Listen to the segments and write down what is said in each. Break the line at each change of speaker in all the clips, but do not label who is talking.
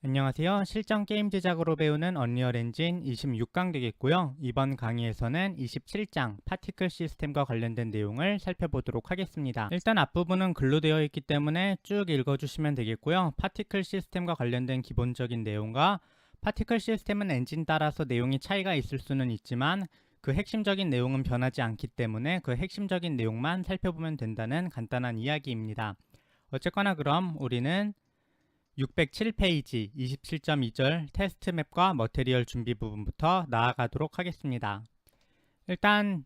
안녕하세요. 실전 게임 제작으로 배우는 언리얼 엔진 26강 되겠고요. 이번 강의에서는 27장 파티클 시스템과 관련된 내용을 살펴보도록 하겠습니다. 일단 앞부분은 글로 되어 있기 때문에 쭉 읽어주시면 되겠고요. 파티클 시스템과 관련된 기본적인 내용과 파티클 시스템은 엔진 따라서 내용이 차이가 있을 수는 있지만 그 핵심적인 내용은 변하지 않기 때문에 그 핵심적인 내용만 살펴보면 된다는 간단한 이야기입니다. 어쨌거나 그럼 우리는 607페이지 27.2절 테스트 맵과 머테리얼 준비 부분부터 나아가도록 하겠습니다. 일단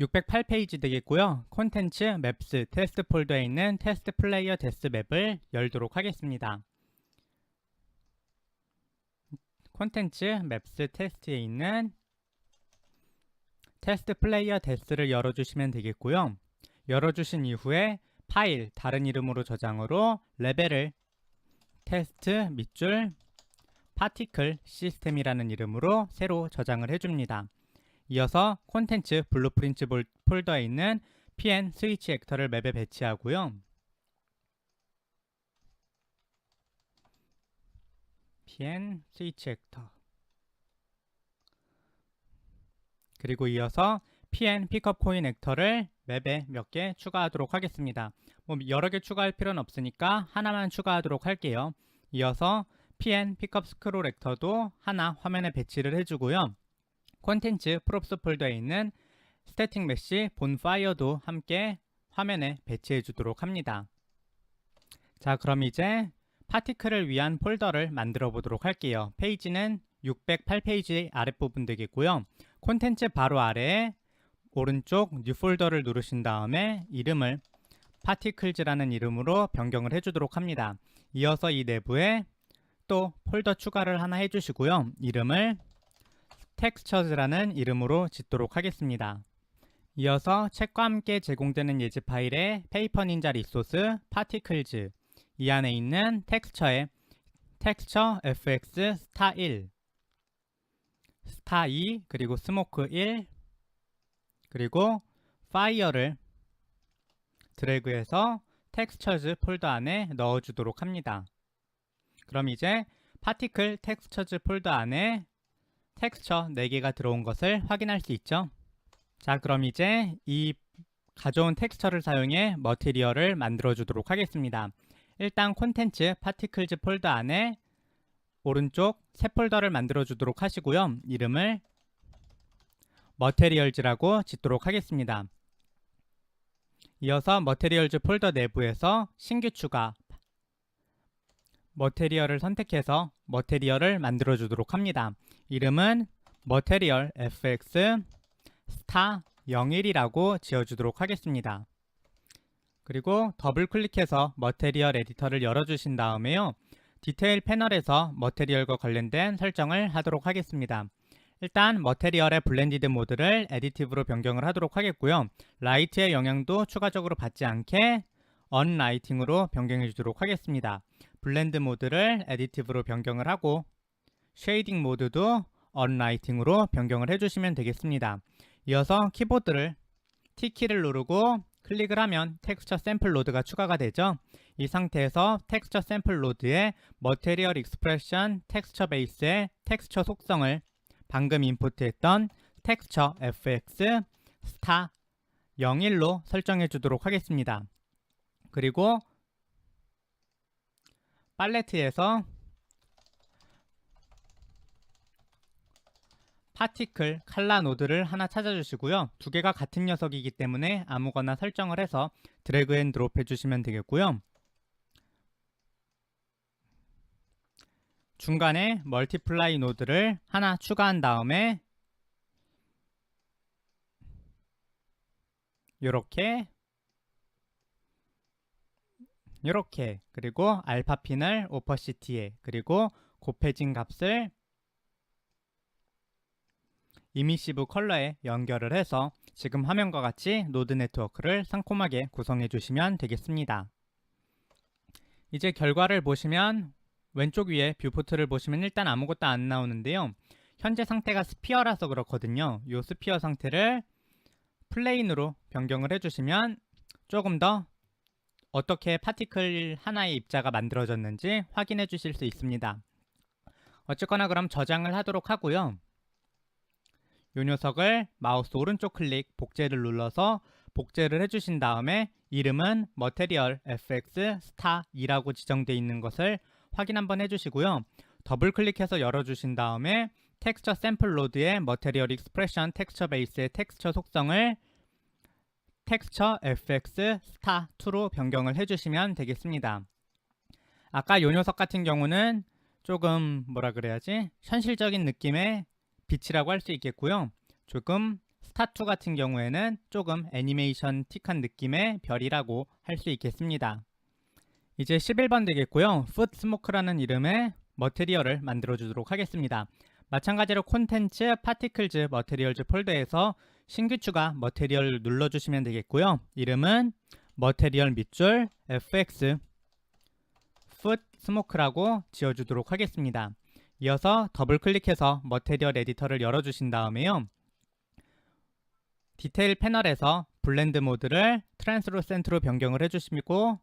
608페이지 되겠고요. 콘텐츠, 맵스, 테스트 폴더에 있는 테스트 플레이어 데스 맵을 열도록 하겠습니다. 콘텐츠, 맵스, 테스트에 있는 테스트 플레이어 데스를 열어주시면 되겠고요. 열어주신 이후에 파일, 다른 이름으로 저장으로 레벨을 테스트 밑줄 파티클 시스템이라는 이름으로 새로 저장을 해줍니다. 이어서 콘텐츠 블루프린트 폴더에 있는 pn 스위치 액터를 맵에 배치하고요. pn 스위치 액터 그리고 이어서 pn 픽업 코인 액터를 맵에 몇 개 추가하도록 하겠습니다. 여러 개 추가할 필요는 없으니까 하나만 추가하도록 할게요. 이어서 pn 픽업 스크롤 액터도 하나 화면에 배치를 해주고요. 콘텐츠 프롭스 폴더에 있는 스태틱 메시 본파이어도 함께 화면에 배치해 주도록 합니다. 자, 그럼 이제 파티클을 위한 폴더를 만들어 보도록 할게요. 페이지는 608페이지 아랫부분 되겠고요. 콘텐츠 바로 아래에 오른쪽 뉴 폴더를 누르신 다음에 이름을 파티클즈라는 이름으로 변경을 해주도록 합니다. 이어서 이 내부에 또 폴더 추가를 하나 해주시고요. 이름을 텍스처즈라는 이름으로 짓도록 하겠습니다. 이어서 책과 함께 제공되는 예지 파일에 페이퍼 닌자 리소스 파티클즈 이 안에 있는 텍스처에 텍스처 fx 스타 1 스타 2 그리고 스모크 1 그리고 파이어를 드래그해서 텍스처즈 폴더 안에 넣어주도록 합니다. 그럼 이제 파티클 텍스처즈 폴더 안에 텍스처 4개가 들어온 것을 확인할 수 있죠. 자, 그럼 이제 이 가져온 텍스처를 사용해 머티리얼을 만들어 주도록 하겠습니다. 일단 콘텐츠 파티클즈 폴더 안에 오른쪽 새 폴더를 만들어 주도록 하시고요. 이름을 머테리얼즈라고 짓도록 하겠습니다. 이어서 머테리얼즈 폴더 내부에서 신규 추가 머테리얼을 선택해서 머테리얼을 만들어 주도록 합니다. 이름은 머테리얼 fx 스타 01이라고 지어주도록 하겠습니다. 그리고 더블 클릭해서 머테리얼 에디터를 열어주신 다음에요. 디테일 패널에서 머테리얼과 관련된 설정을 하도록 하겠습니다. 일단 머테리얼의 블렌디드 모드를 에디티브로 변경을 하도록 하겠고요. 라이트의 영향도 추가적으로 받지 않게 언라이팅으로 변경해 주도록 하겠습니다. 블렌드 모드를 에디티브로 변경을 하고 쉐이딩 모드도 언라이팅으로 변경을 해주시면 되겠습니다. 이어서 키보드를 T키를 누르고 클릭을 하면 텍스처 샘플 로드가 추가가 되죠. 이 상태에서 텍스처 샘플 로드에 머테리얼 익스프레션 텍스처 베이스의 텍스처 속성을 방금 인풋했던 텍스처 fx 스타 01로 설정해 주도록 하겠습니다. 그리고 팔레트에서 파티클 칼라 노드를 하나 찾아주시고요. 두 개가 같은 녀석이기 때문에 아무거나 설정을 해서 드래그 앤 드롭 해주시면 되겠고요. 중간에 멀티플라이 노드를 하나 추가한 다음에 요렇게 그리고 알파 핀을 오퍼시티에 그리고 곱해진 값을 이미시브 컬러에 연결을 해서 지금 화면과 같이 노드 네트워크를 상콤하게 구성해 주시면 되겠습니다. 이제 결과를 보시면 왼쪽 위에 뷰포트를 보시면 일단 아무것도 안 나오는데요. 현재 상태가 스피어라서 그렇거든요. 이 스피어 상태를 플레인으로 변경을 해주시면 조금 더 어떻게 파티클 하나의 입자가 만들어졌는지 확인해 주실 수 있습니다. 어쨌거나 그럼 저장을 하도록 하고요. 이 녀석을 마우스 오른쪽 클릭 복제를 눌러서 복제를 해주신 다음에 이름은 Material FX Star 2라고 지정되어 있는 것을 확인 한번 해주시고요. 더블 클릭해서 열어주신 다음에 텍스처 샘플 로드의 Material Expression 텍스처 베이스의 텍스처 속성을 텍스처 FX Star 2로 변경을 해주시면 되겠습니다. 아까 이 녀석 같은 경우는 조금 뭐라 그래야지 현실적인 느낌의 빛이라고 할 수 있겠고요. 조금 스타2 같은 경우에는 조금 애니메이션틱한 느낌의 별이라고 할 수 있겠습니다. 이제 11번 되겠고요. Food Smoke라는 이름의 머테리얼을 만들어 주도록 하겠습니다. 마찬가지로 콘텐츠, 파티클즈, 머테리얼즈 폴더에서 신규 추가 머테리얼 눌러주시면 되겠고요. 이름은 머테리얼 밑줄 fx Food Smoke라고 지어주도록 하겠습니다. 이어서 더블 클릭해서 머테리얼 에디터를 열어주신 다음에요. 디테일 패널에서 블렌드 모드를 트랜스루센트로 변경을 해주시고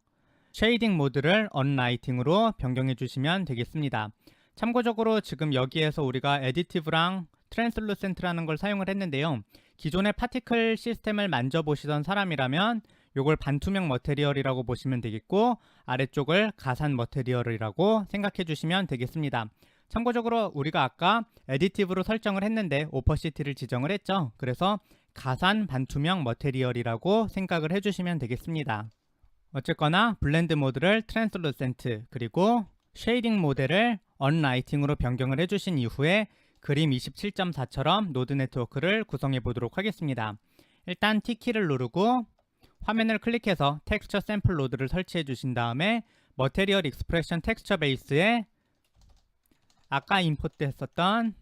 쉐이딩 모드를 언라이팅으로 변경해 주시면 되겠습니다. 참고적으로 지금 여기에서 우리가 에디티브랑 트랜스루센트라는 걸 사용을 했는데요. 기존의 파티클 시스템을 만져보시던 사람이라면 이걸 반투명 머테리얼이라고 보시면 되겠고 아래쪽을 가산 머테리얼이라고 생각해 주시면 되겠습니다. 참고적으로 우리가 아까 에디티브로 설정을 했는데 오퍼시티를 지정을 했죠. 그래서 가산 반투명 머테리얼이라고 생각을 해주시면 되겠습니다. 어쨌거나 블렌드 모드를 트랜스루센트 그리고 쉐이딩 모델을 언라이팅으로 변경을 해주신 이후에 그림 27.4처럼 노드 네트워크를 구성해 보도록 하겠습니다. 일단 T키를 누르고 화면을 클릭해서 텍스처 샘플 노드를 설치해 주신 다음에 머테리얼 익스프레션 텍스처 베이스에 아까 임포트 했었던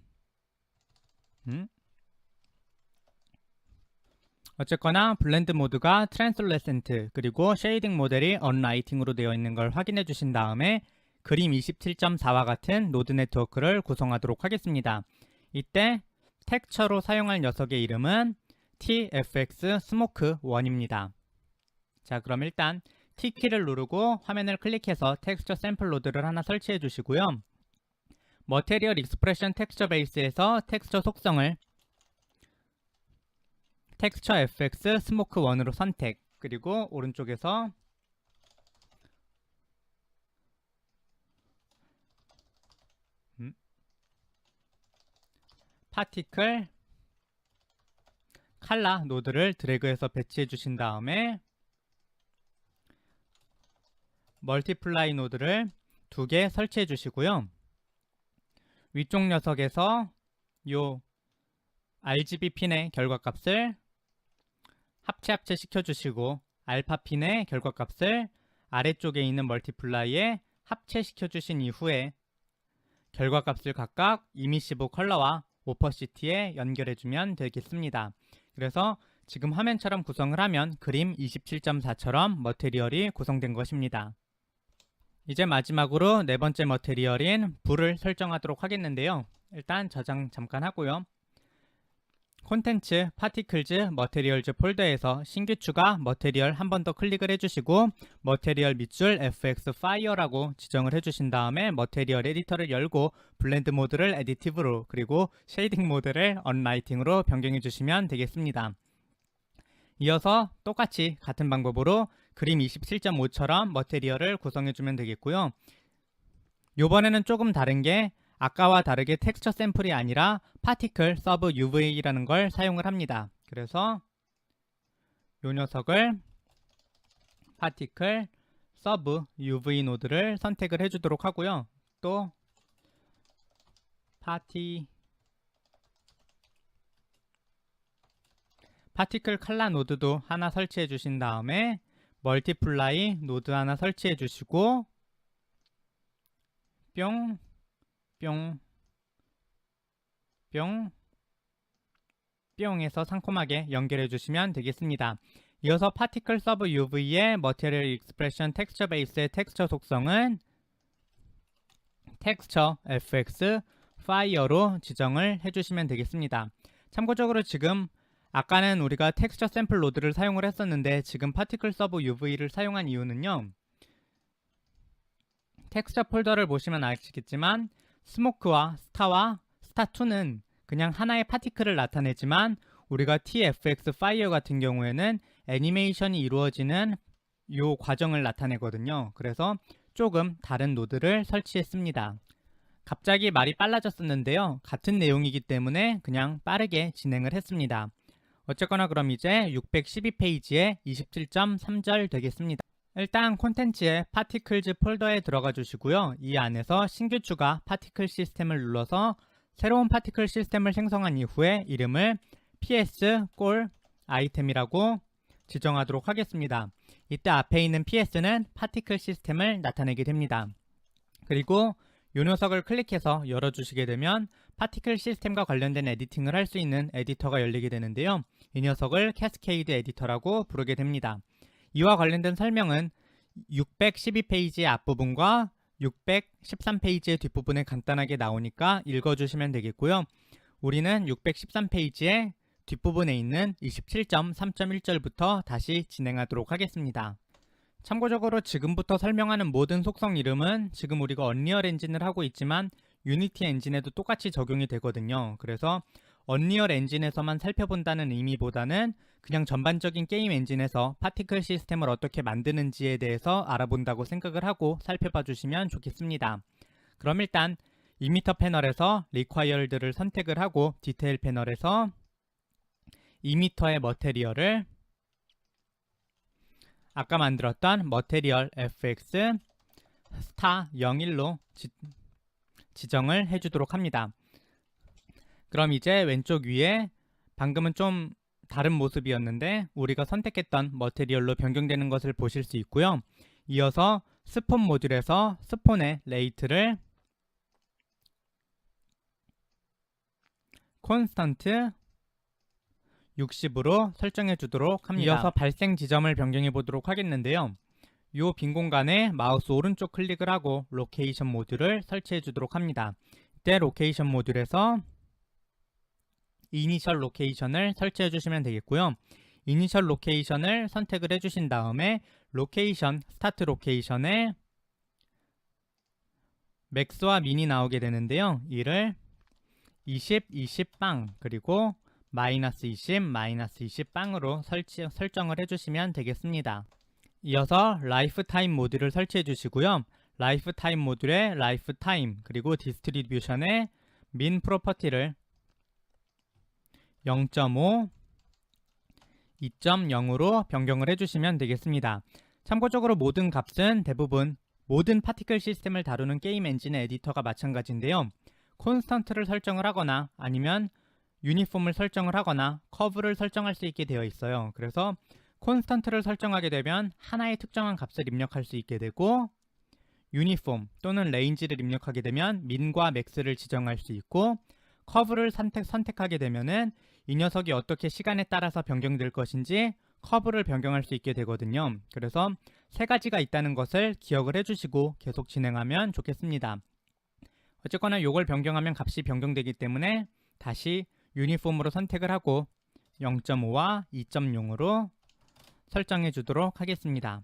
어쨌거나 블렌드 모드가 트랜스루센트 그리고 쉐이딩 모델이 언라이팅으로 되어 있는 걸 확인해 주신 다음에 그림 27.4와 같은 노드 네트워크를 구성하도록 하겠습니다. 이때 텍스처로 사용할 녀석의 이름은 TFX Smoke 1입니다. 자, 그럼 일단 T키를 누르고 화면을 클릭해서 텍스처 샘플 로드를 하나 설치해 주시고요. 머테리얼 익스프레션 텍스처 베이스에서 텍스처 속성을 텍스처 FX Smoke 1으로 선택 그리고 오른쪽에서 파티클 칼라 노드를 드래그해서 배치해 주신 다음에 멀티플라이 노드를 2개 설치해 주시고요. 위쪽 녀석에서 요 RGB 핀의 결과값을 합체 시켜주시고 알파 핀의 결과값을 아래쪽에 있는 멀티플라이에 합체시켜 주신 이후에 결과값을 각각 이미시브 컬러와 오퍼시티에 연결해주면 되겠습니다. 그래서 지금 화면처럼 구성을 하면 그림 27.4처럼 머테리얼이 구성된 것입니다. 이제 마지막으로 네 번째 머테리얼인 불을 설정하도록 하겠는데요. 일단 저장 잠깐 하고요. 콘텐츠, 파티클즈, 머테리얼즈 폴더에서 신규 추가 머테리얼 한 번 더 클릭을 해주시고 머테리얼 밑줄 FX Fire라고 지정을 해주신 다음에 머테리얼 에디터를 열고 블렌드 모드를 에디티브로 그리고 쉐이딩 모드를 언라이팅으로 변경해 주시면 되겠습니다. 이어서 똑같이 같은 방법으로 그림 27.5처럼 머테리얼을 구성해 주면 되겠고요. 이번에는 조금 다른 게 아까와 다르게 텍스처 샘플이 아니라 파티클 서브 UV라는 걸 사용을 합니다. 그래서 이 녀석을 파티클 서브 UV 노드를 선택을 해주도록 하고요. 또 파티클 칼라 노드도 하나 설치해 주신 다음에 멀티플라이 노드 하나 설치해 주시고 뿅 뿅에서 상콤하게 연결해 주시면 되겠습니다. 이어서 파티클 서브 UV의 머티리얼 익스프레션 텍스처 베이스의 텍스처 속성은 텍스처 FX Fire로 지정을 해주시면 되겠습니다. 참고적으로 지금 아까는 우리가 텍스처 샘플 로드를 사용을 했었는데 지금 파티클 서브 UV를 사용한 이유는요. 텍스처 폴더를 보시면 아시겠지만 스모크와 스타와 스타2는 그냥 하나의 파티클을 나타내지만 우리가 TFX 파이어 같은 경우에는 애니메이션이 이루어지는 이 과정을 나타내거든요. 그래서 조금 다른 노드를 설치했습니다. 갑자기 말이 빨라졌었는데요. 같은 내용이기 때문에 그냥 빠르게 진행을 했습니다. 어쨌거나 그럼 이제 612페이지에 27.3절 되겠습니다. 일단 콘텐츠의 파티클즈 폴더에 들어가 주시고요. 이 안에서 신규 추가 파티클 시스템을 눌러서 새로운 파티클 시스템을 생성한 이후에 이름을 ps 꼴 아이템이라고 지정하도록 하겠습니다. 이때 앞에 있는 ps는 파티클 시스템을 나타내게 됩니다. 그리고 이 녀석을 클릭해서 열어주시게 되면 파티클 시스템과 관련된 에디팅을 할 수 있는 에디터가 열리게 되는데요. 이 녀석을 캐스케이드 에디터라고 부르게 됩니다. 이와 관련된 설명은 612페이지의 앞부분과 613페이지의 뒷부분에 간단하게 나오니까 읽어주시면 되겠고요. 우리는 613페이지의 뒷부분에 있는 27.3.1절부터 다시 진행하도록 하겠습니다. 참고적으로 지금부터 설명하는 모든 속성 이름은 지금 우리가 언리얼 엔진을 하고 있지만 유니티 엔진에도 똑같이 적용이 되거든요. 그래서 언리얼 엔진에서만 살펴본다는 의미보다는 그냥 전반적인 게임 엔진에서 파티클 시스템을 어떻게 만드는지에 대해서 알아본다고 생각을 하고 살펴봐 주시면 좋겠습니다. 그럼 일단 이미터 패널에서 Required를 선택을 하고 디테일 패널에서 이미터의 머테리얼을 아까 만들었던 머테리얼 fx 스타 01로 지정을 해주도록 합니다. 그럼 이제 왼쪽 위에 방금은 좀 다른 모습이었는데 우리가 선택했던 머테리얼로 변경되는 것을 보실 수 있고요. 이어서 스폰 모듈에서 스폰의 레이트를 콘스턴트 60으로 설정해 주도록 합니다. 이어서 발생 지점을 변경해 보도록 하겠는데요. 이 빈 공간에 마우스 오른쪽 클릭을 하고 로케이션 모듈을 설치해 주도록 합니다. 이때 로케이션 모듈에서 이니셜 로케이션을 설치해 주시면 되겠고요. 이니셜 로케이션을 선택을 해 주신 다음에 로케이션 스타트 로케이션에 맥스와 민이 나오게 되는데요. 이를 20, 20 빵 그리고 마이너스 20, 마이너스 20 빵으로 설정을 해주시면 되겠습니다. 이어서 라이프타임 모듈을 설치해 주시고요. 라이프타임 모듈의 라이프타임 그리고 디스트리뷰션의 민 프로퍼티를 0.5, 2.0으로 변경을 해주시면 되겠습니다. 참고적으로 모든 값은 대부분 모든 파티클 시스템을 다루는 게임 엔진의 에디터가 마찬가지인데요. 콘스턴트를 설정을 하거나 아니면 유니폼을 설정을 하거나 커브를 설정할 수 있게 되어 있어요. 그래서 콘스턴트를 설정하게 되면 하나의 특정한 값을 입력할 수 있게 되고 유니폼 또는 레인지를 입력하게 되면 민과 맥스를 지정할 수 있고 커브를 선택하게 되면은 이 녀석이 어떻게 시간에 따라서 변경될 것인지 커브를 변경할 수 있게 되거든요. 그래서 세 가지가 있다는 것을 기억을 해주시고 계속 진행하면 좋겠습니다. 어쨌거나 이걸 변경하면 값이 변경되기 때문에 다시 유니폼으로 선택을 하고 0.5와 2.0으로 설정해 주도록 하겠습니다.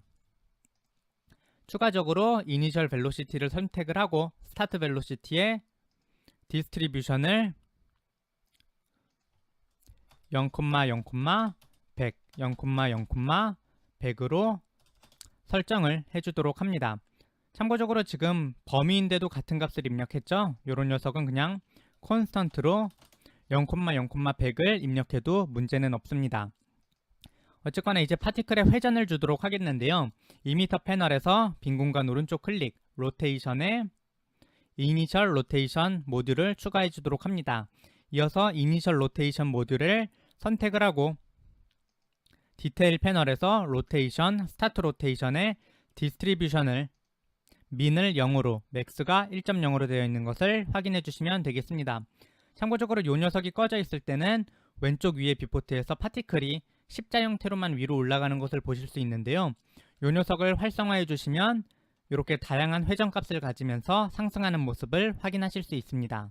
추가적으로 이니셜 벨로시티를 선택을 하고 스타트 벨로시티의 디스트리뷰션을 0,0,100, 0,0,100으로 설정을 해주도록 합니다. 참고적으로 지금 범위인데도 같은 값을 입력했죠. 이런 녀석은 그냥 콘스턴트로 0,0,100을 입력해도 문제는 없습니다. 어쨌거나 이제 파티클에 회전을 주도록 하겠는데요. 이미터 패널에서 빈 공간 오른쪽 클릭, 로테이션에 이니셜 로테이션 모듈을 추가해 주도록 합니다. 이어서 이니셜 로테이션 모듈을 선택을 하고 디테일 패널에서 로테이션, 스타트 로테이션의 디스트리뷰션을 민을 0으로, 맥스가 1.0으로 되어 있는 것을 확인해 주시면 되겠습니다. 참고적으로 이 녀석이 꺼져 있을 때는 왼쪽 위에 뷰포트에서 파티클이 십자 형태로만 위로 올라가는 것을 보실 수 있는데요. 이 녀석을 활성화해 주시면 이렇게 다양한 회전값을 가지면서 상승하는 모습을 확인하실 수 있습니다.